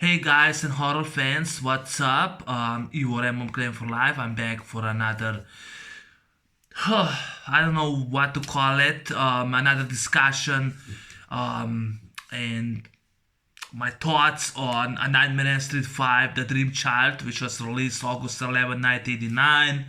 Hey guys and horror fans, what's up? You are M Claim for Life. I'm back for another, I don't know what to call it, another discussion, and my thoughts on A Nightmare on Elm Street 5, The Dream Child, which was released August 11, 1989.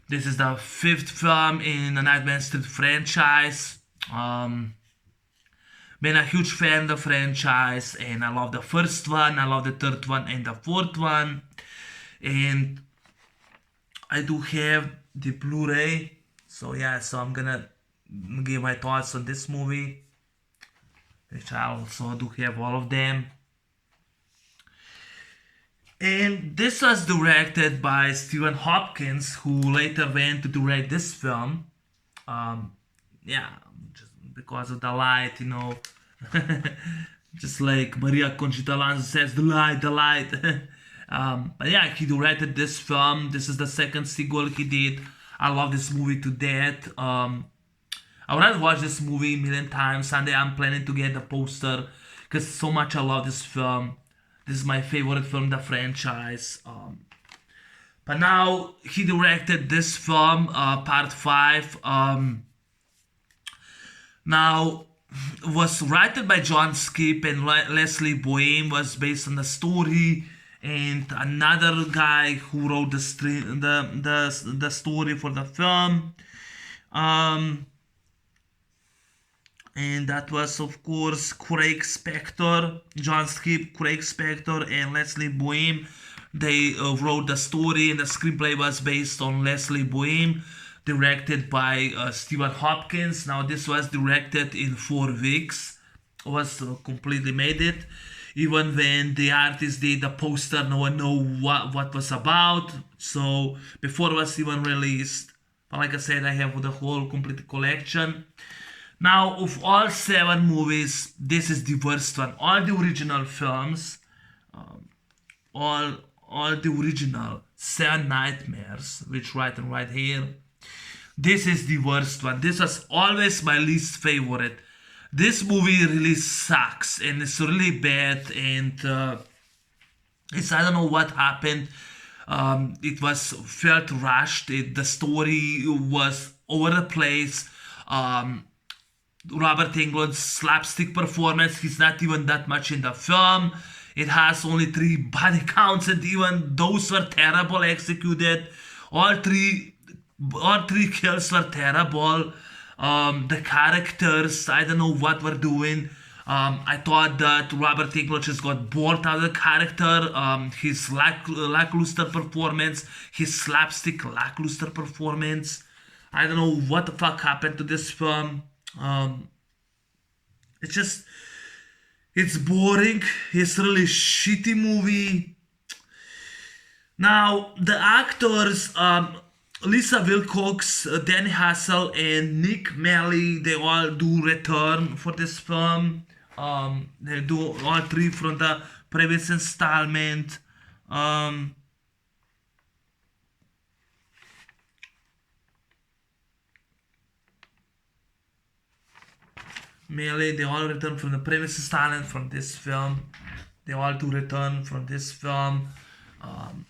This is the fifth film in the Nightmare on Elm Street franchise. Um, Been a huge fan of the franchise, and I love the first one, I love the third one, and the fourth one. And I do have the Blu-ray, so yeah, so I'm gonna give my thoughts on this movie, which I also do have all of them. And this was directed by Stephen Hopkins, who later went to direct this film. Um, yeah, just because of the light. Just like Maria Conchita Alonso says, the light, the light. But yeah, he directed this film. This is the second sequel he did. I love this movie to death. I would have watched this movie a million times. Sunday I'm planning to get the poster because so much I love this film. This is my favorite film in the franchise. But now he directed this film, part 5. Now was written by John Skip and Leslie Boehm, was based on the story, and another guy who wrote the story for the film. Um, and that was of course Craig Spector, John Skip, Craig Spector, and Leslie Boehm. They wrote the story, and the screenplay was based on Leslie Boehm, directed by Stephen Hopkins. Now this was directed in 4 weeks, was completely made it. Even when the artist did the poster, no one know what was about. So before it was even released. But like I said, I have the whole complete collection. Now, of all 7 movies, this is the worst one. All the original films, um, all all the original 7 Nightmares, which right here. This is the worst one. This was always my least favorite. This movie really sucks and it's really bad, and it's I don't know what happened. It was felt rushed. The story was over the place. Um, Robert Englund's slapstick performance, he's not even that much in the film. It has only 3 body counts, and even those were terrible executed. All three, all three kills were terrible. The characters, I don't know what we're doing. I thought that Robert Englund just got bored out of the character. His lackluster performance, his slapstick lackluster performance. I don't know what the fuck happened to this film. Um, it's just, it's boring. It's really shitty movie. Now the actors, Lisa Wilcox, Danny Hassel, and Nick Melly, they all do return for this film. They do all 3 from the previous installment. Um, Melee, they all return from the previous installment from this film. They all do return from this film. Um,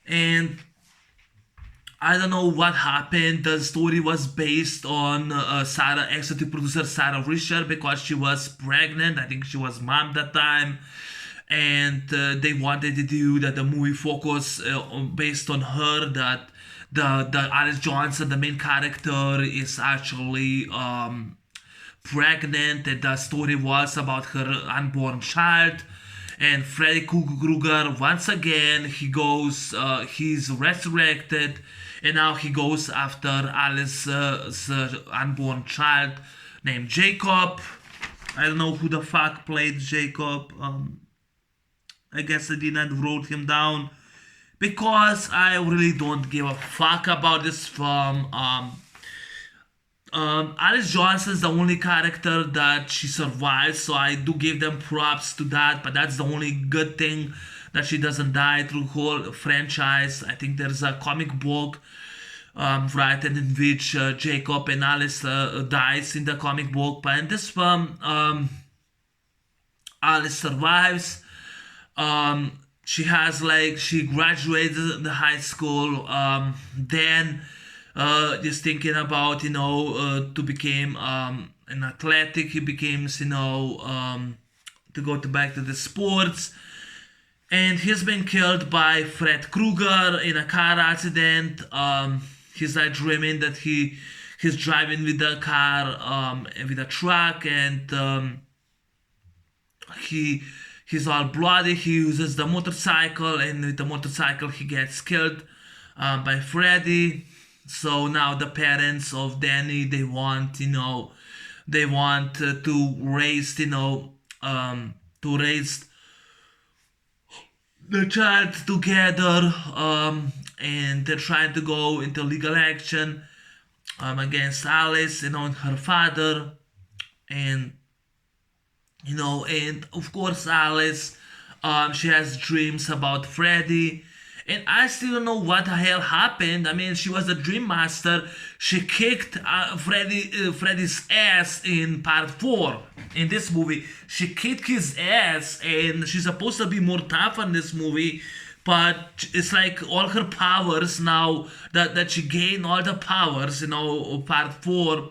and I don't know what happened. The story was based on Sarah, executive producer Sarah Risher, because she was pregnant. I think she was mom that time, and they wanted to do that the movie focus based on her. That the Alice Johnson, the main character, is actually pregnant, and the story was about her unborn child. And Freddy Krueger, once again, he's resurrected, and now he goes after Alice's unborn child named Jacob. I don't know who the fuck played Jacob. I guess I did not wrote him down because I really don't give a fuck about this film. Alice Johnson's the only character that she survives, so I do give them props to that. But that's the only good thing, that she doesn't die through whole franchise. I think there's a comic book, right, and in which Jacob and Alice dies in the comic book. But in this film, Alice survives. She has like she graduated the high school. Then just thinking about to become an athletic. He becomes to go to back to the sports, and he's been killed by Fred Krueger in a car accident. He's like dreaming that he's driving with a car, with a truck, and he he's all bloody. He uses the motorcycle, and with the motorcycle he gets killed by Freddy. So now the parents of Danny, they want to raise to raise the child together, and they're trying to go into legal action against Alice, and her father, and and of course Alice, she has dreams about Freddy, and I still don't know what the hell happened. I mean, she was a dream master. She kicked Freddy's ass in part 4. In this movie, she kicked his ass, and she's supposed to be more tough in this movie. But it's like all her powers now that she gained all the powers, part 4.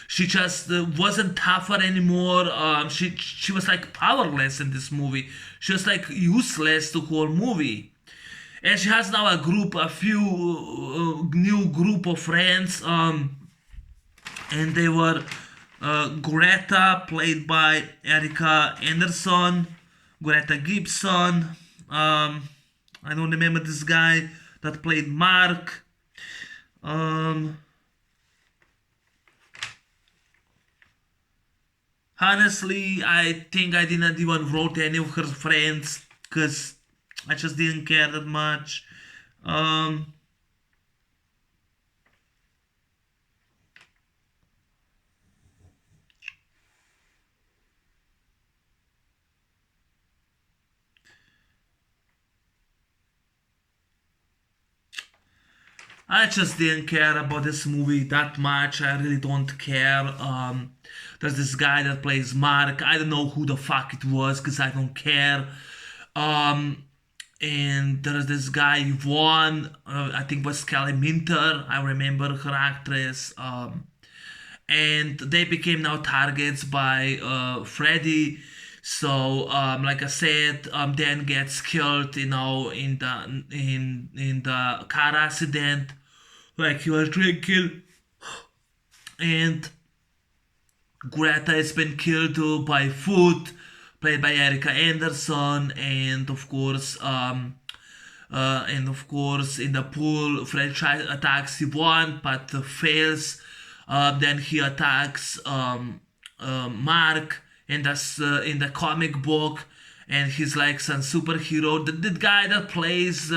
She just wasn't tougher anymore. She was like powerless in this movie. She was like useless the whole movie. And she has now a few new group of friends, and they were Greta, played by Erica Anderson, Greta Gibson. I don't remember this guy that played Mark. Honestly, I think I didn't even wrote any of her friends because I just didn't care that much. I just didn't care about this movie that much. I really don't care. There's this guy that plays Mark. I don't know who the fuck it was because I don't care. And there's this guy Yvonne. I think was Kelly Minter. I remember her actress. And they became now targets by Freddy. So, like I said, Dan gets killed, in the car accident, like he was drinking, and Greta has been killed by Foot, played by Erica Anderson, and of course, in the pool, Fred attacks Yvonne, but fails. Then he attacks Mark in the comic book, and he's like some superhero. The guy that plays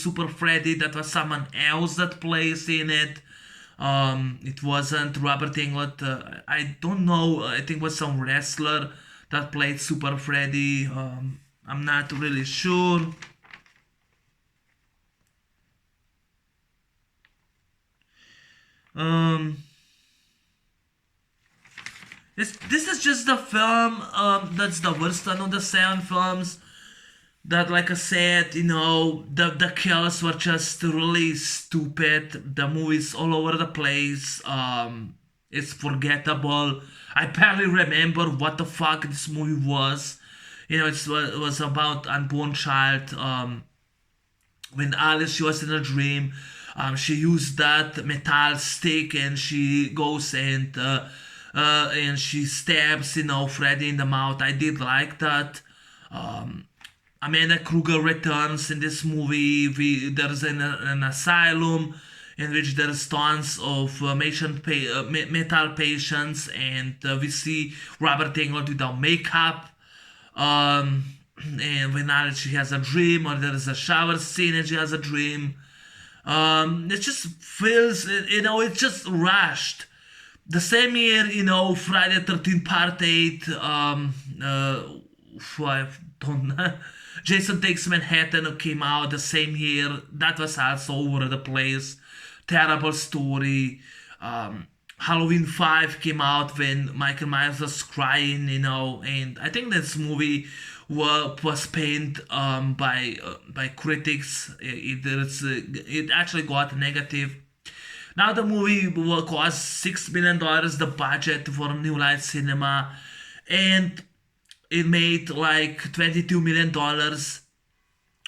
Super Freddy, that was someone else that plays in it. It wasn't Robert Englund. I don't know. I think it was some wrestler that played Super Freddy. I'm not really sure. This is just the film that's the worst one of the 7 films. That, like I said, the kills were just really stupid. The movie's all over the place. It's forgettable. I barely remember what the fuck this movie was. It was about unborn child. When Alice, she was in a dream. She used that metal stick, and she goes and she stabs, Freddy in the mouth. I did like that. Amanda Kruger returns in this movie. There's an asylum in which there's tons of metal patients, and we see Robert Englund without makeup. And when Alice, she has a dream, or there is a shower scene and she has a dream. It just feels, it's just rushed. The same year, Friday 13th Part 8, Jason Takes Manhattan came out the same year. That was also all over the place. Terrible story. Halloween 5 came out when Michael Myers was crying, and I think this movie was panned by critics. It actually got negative. Now the movie will cost $6 million, the budget for New Line Cinema, and it made like $22 million.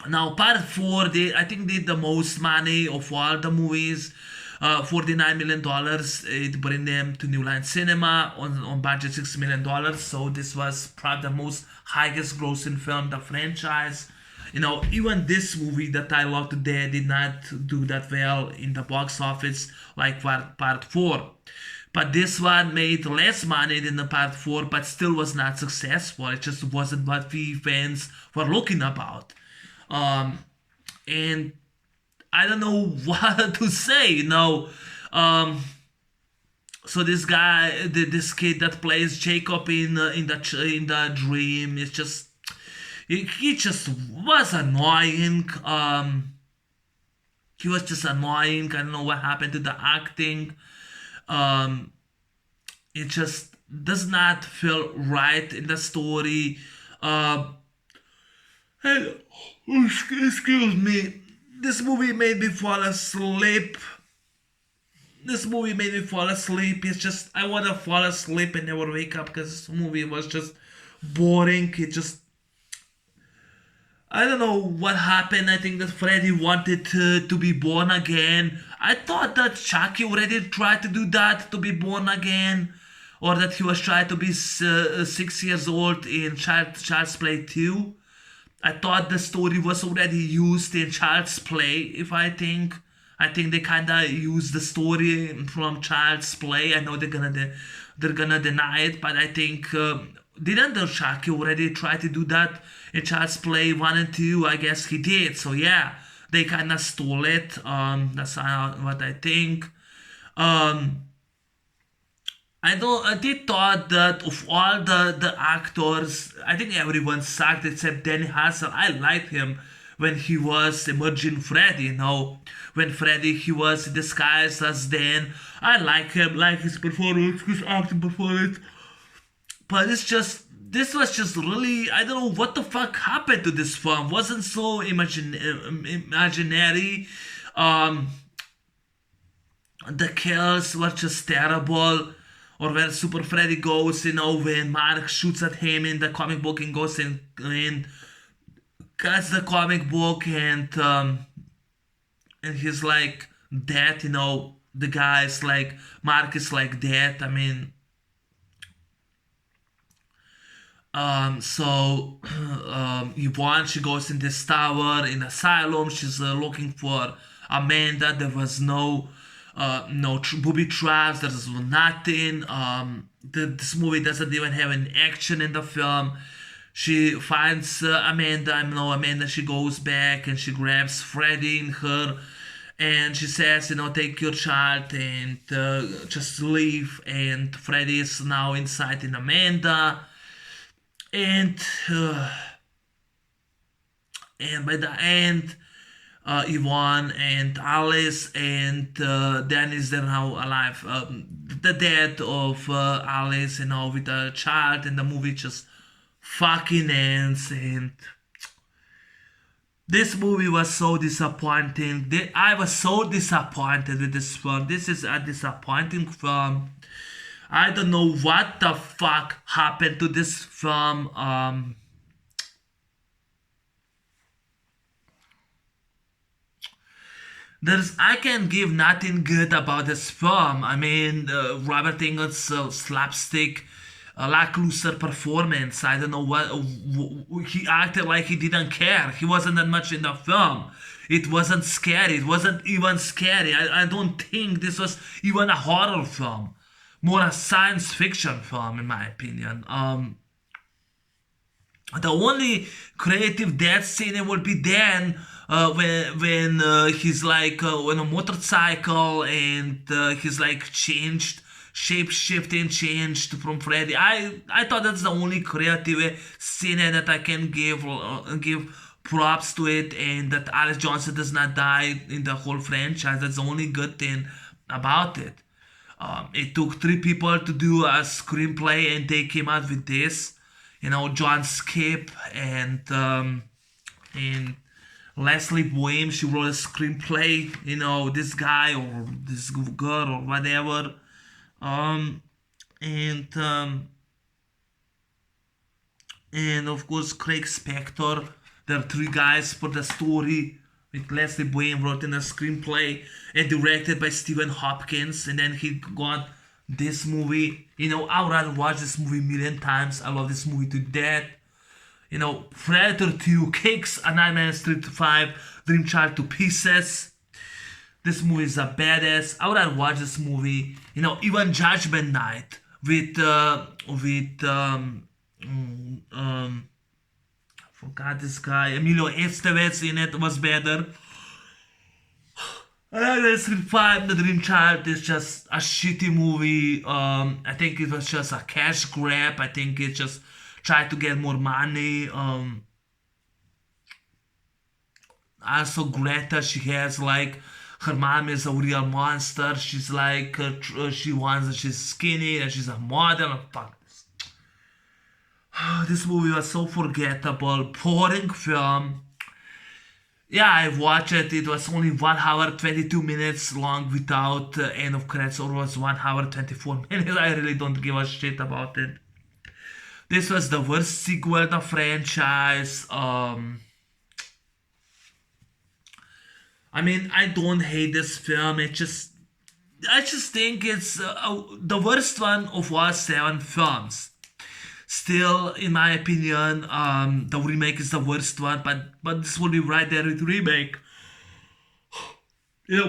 Now part four, they I think did the most money of all the movies. $49 million. It bring them to New Line Cinema on budget $6 million. So this was probably the most highest grossing film the franchise. Even this movie that I love today did not do that well in the box office like part four. But this one made less money than the part four, but still was not successful. It just wasn't what we fans were looking about. And I don't know what to say. So this guy, this kid that plays Jacob in the dream, is just he just was annoying. He was just annoying. I don't know what happened to the acting. Um, it just does not feel right in the story. Uh, and, excuse me. This movie made me fall asleep. This movie made me fall asleep. It's just I want to fall asleep and never wake up because this movie was just boring. It just I don't know what happened. I think that Freddy wanted to be born again. I thought that Chucky already tried to do that, to be born again, or that he was trying to be 6 years old in Child's Play 2. I thought the story was already used in Child's Play. I think they kinda used the story from Child's Play. I know they're gonna deny it, but I think didn't the Chucky already try to do that in Child's Play 1 and 2? I guess he did. So yeah, they kinda stole it. That's what I think. Um, I did thought that of all the actors, I think everyone sucked except Danny Hassel. I liked him when he was emerging Freddy, when Freddy he was disguised as Dan. I like him, like his performance, his acting performance. But this was just really I don't know what the fuck happened to this film. Wasn't so imaginary. Um, the kills were just terrible. Or when Super Freddy goes, when Mark shoots at him in the comic book and goes and cuts the comic book and he's like dead, the guy's like Mark is like dead. I mean, so Yvonne, she goes in this tower in asylum. She's looking for Amanda. There was no booby traps. There's nothing. This movie doesn't even have any action in the film. She finds Amanda. Amanda. She goes back and she grabs Freddy in her, and she says, take your child and just leave. And Freddy is now inside in Amanda, and by the end, Yvonne and Alice and Dennis, they're now alive. The death of Alice, with a child, and the movie just fucking ends. And this movie was so disappointing. I was so disappointed with this film. This is a disappointing film. I don't know what the fuck happened to this film. I can give nothing good about this film. I mean, Robert Englund's slapstick, lackluster performance. I don't know he acted like he didn't care. He wasn't that much in the film. It wasn't scary. It wasn't even scary. I don't think this was even a horror film. More a science fiction film, in my opinion. The only creative death scene will be then when he's like on a motorcycle and he's like shape shifting, changed from Freddy. I thought that's the only creative scene that I can give props to it, and that Alice Johnson does not die in the whole franchise. That's the only good thing about it. It took three people to do a screenplay, and they came out with this. John Skip and Leslie Boehm. She wrote a screenplay. This guy or this girl or whatever. And of course Craig Spector. There are three guys for the story. With Leslie Boehm wrote in a screenplay and directed by Stephen Hopkins, and then he got this movie. I would rather watch this movie a million times. I love this movie to death. Predator 2 kicks a Nightmare on Street 5 Dream Child to pieces. This movie is a badass. I would rather watch this movie. Even Judgment Night with I forgot this guy, Emilio Estevez in it was better. Street 5, The Dream Child is just a shitty movie. I think it was just a cash grab. I think it just tried to get more money. Also Greta, she has like, her mom is a real monster. She's like, she's skinny and she's a model. Fuck this. This movie was so forgettable, boring film. Yeah, I've watched it. It was only 1 hour 22 minutes long without end of credits, or it was 1 hour 24 minutes. I really don't give a shit about it. This was the worst sequel in the franchise. I mean, I don't hate this film. I just think it's the worst one of all 7 films. Still, in my opinion, the remake is the worst one, but this will be right there with the remake.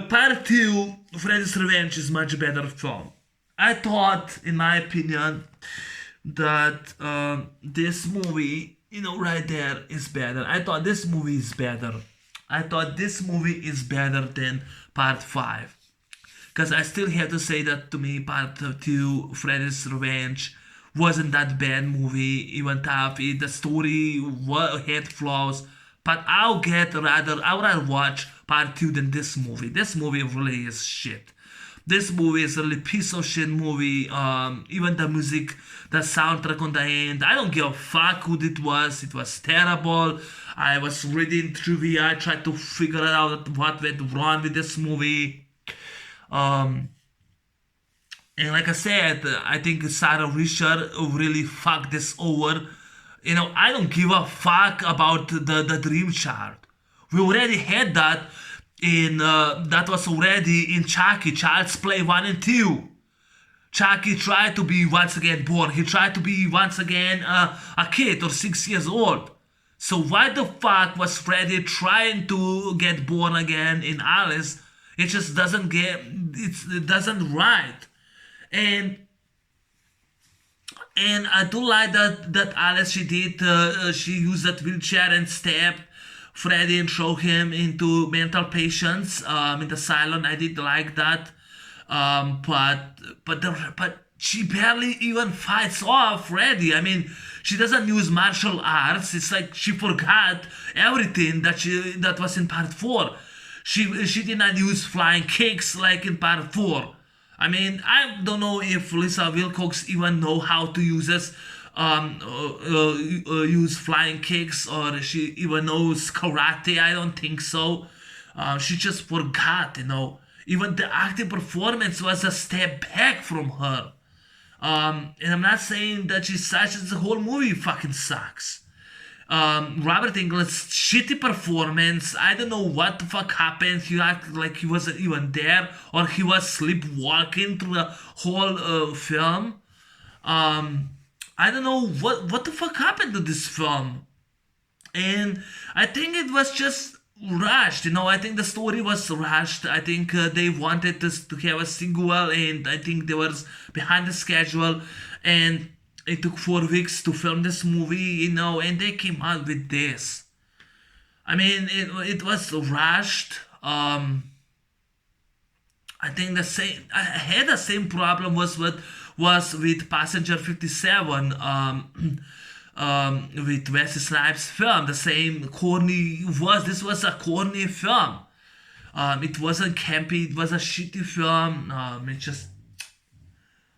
Part 2, Freddy's Revenge, is much better film. I thought, in my opinion, that this movie, right there is better. I thought this movie is better. I thought this movie is better than Part 5. Because I still have to say that, to me, Part 2, Freddy's Revenge, wasn't that bad movie, even tough. The story had flaws, but I would rather watch Part 2 than this movie. This movie really is shit. This movie is a really piece of shit movie. Even the music, the soundtrack on the end, I don't give a fuck who it was. It was terrible. I was reading trivia. I tried to figure out what went wrong with this movie. And like I said, I think Sarah Richard really fucked this over. I don't give a fuck about the Dream Child. We already had that that was already in Chucky, Child's Play 1 and 2. Chucky tried to be once again born. He tried to be once again a kid or 6 years old. So why the fuck was Freddy trying to get born again in Alice? It just doesn't it doesn't right. And I do like that Alice, she used that wheelchair and stabbed Freddy and throw him into mental patients in the asylum. I did like that. But she barely even fights off Freddy. I mean, she doesn't use martial arts. It's like she forgot everything that was in Part 4. She did not use flying kicks like in Part 4. I mean, I don't know if Lisa Wilcox even know how to use use flying kicks, or she even knows karate. I don't think so. She just forgot, Even the acting performance was a step back from her. And I'm not saying that she's such, the whole movie fucking sucks. Robert Englund's shitty performance. I don't know what the fuck happened. He acted like he wasn't even there, or he was sleepwalking through the whole film. I don't know what the fuck happened to this film. And I think it was just rushed. I think the story was rushed. I think they wanted to have a sequel, and I think they were behind the schedule. And it took 4 weeks to film this movie, and they came out with this. I mean, it was rushed. I think I had the same problem was with Passenger 57, with Wesley Snipes' film. The same corny this was a corny film. It wasn't campy. It was a shitty film.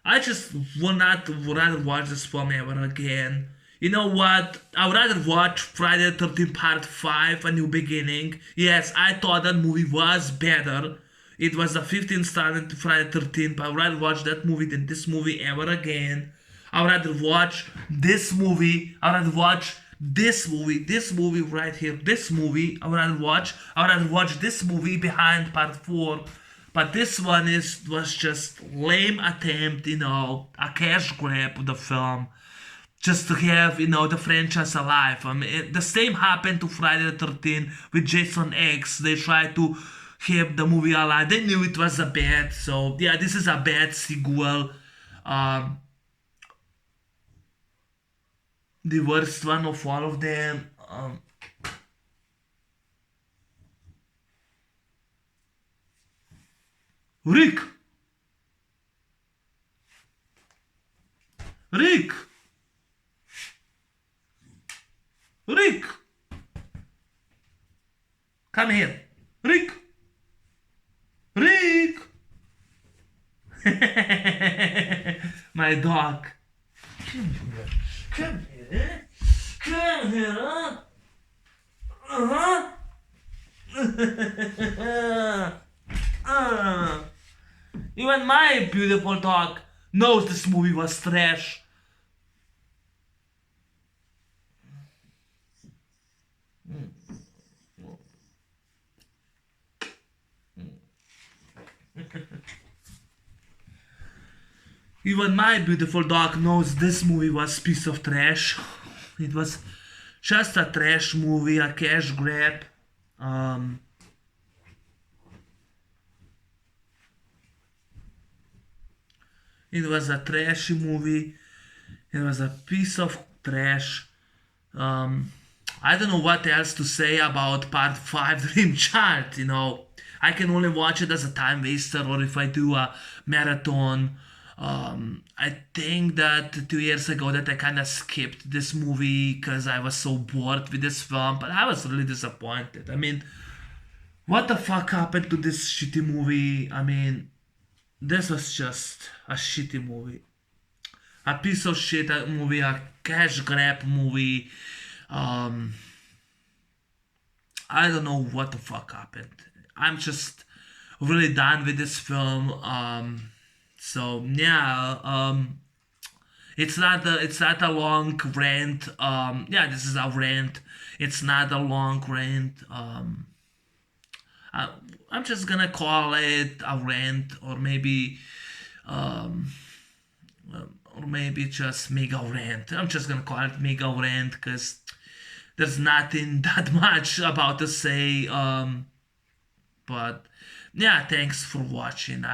I just would not would rather watch this film ever again. You know what? I would rather watch Friday the 13th Part 5, A New Beginning. Yes, I thought that movie was better. It was a 15 star into Friday the 13th, but I would rather watch that movie than this movie ever again. I would rather watch this movie. I would rather watch this movie right here, this movie. I would rather watch this movie behind Part 4. But this one was just lame attempt, a cash grab of the film, just to have the franchise alive. I mean, the same happened to Friday the 13th with Jason X. They tried to keep the movie alive. They knew it was a bad, so yeah, this is a bad sequel. The worst one of all of them. Rick, Rick, Rick, come here, Rick, Rick. My dog. Come here. Come here. Come here. Uh-huh. Even my beautiful dog knows this movie was trash. Even my beautiful dog knows this movie was a piece of trash. It was just a trash movie, a cash grab. It was a trashy movie. It was a piece of trash. I don't know what else to say about Part 5 Dream Chart. I can only watch it as a time waster, or if I do a marathon. I think that 2 years ago that I kind of skipped this movie because I was so bored with this film, but I was really disappointed. I mean, what the fuck happened to this shitty movie? I mean, this was just a shitty movie. A piece of shit movie, a cash grab movie. I don't know what the fuck happened. I'm just really done with this film. So yeah, it's not a long rant. Yeah, this is a rant. It's not a long rant. I'm just gonna call it a rant, or maybe just Mega Rant. I'm just gonna call it Mega Rant because there's nothing that much about to say. But yeah, thanks for watching.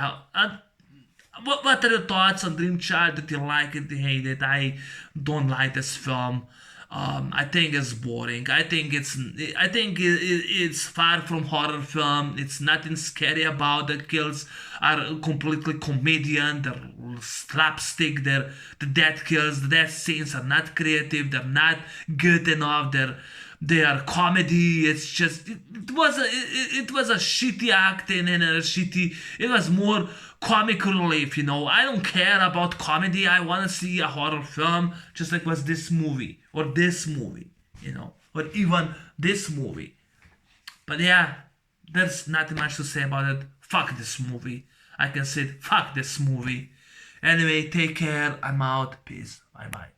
What are your thoughts on Dream Child? Did you like it? Did you hate it? I don't like this film. I think it's boring. I think it's far from horror film. It's nothing scary about. The kills are completely comedian. They're slapstick. The death kills. The death scenes are not creative. They're not good enough. They are comedy. It's just it was a shitty acting and it was more comic relief. I don't care about comedy. I want to see a horror film, just like was this movie or this movie, or even this movie. But yeah, there's nothing much to say about it. Fuck this movie. I can say fuck this movie. Anyway, take care. I'm out. Peace. Bye bye.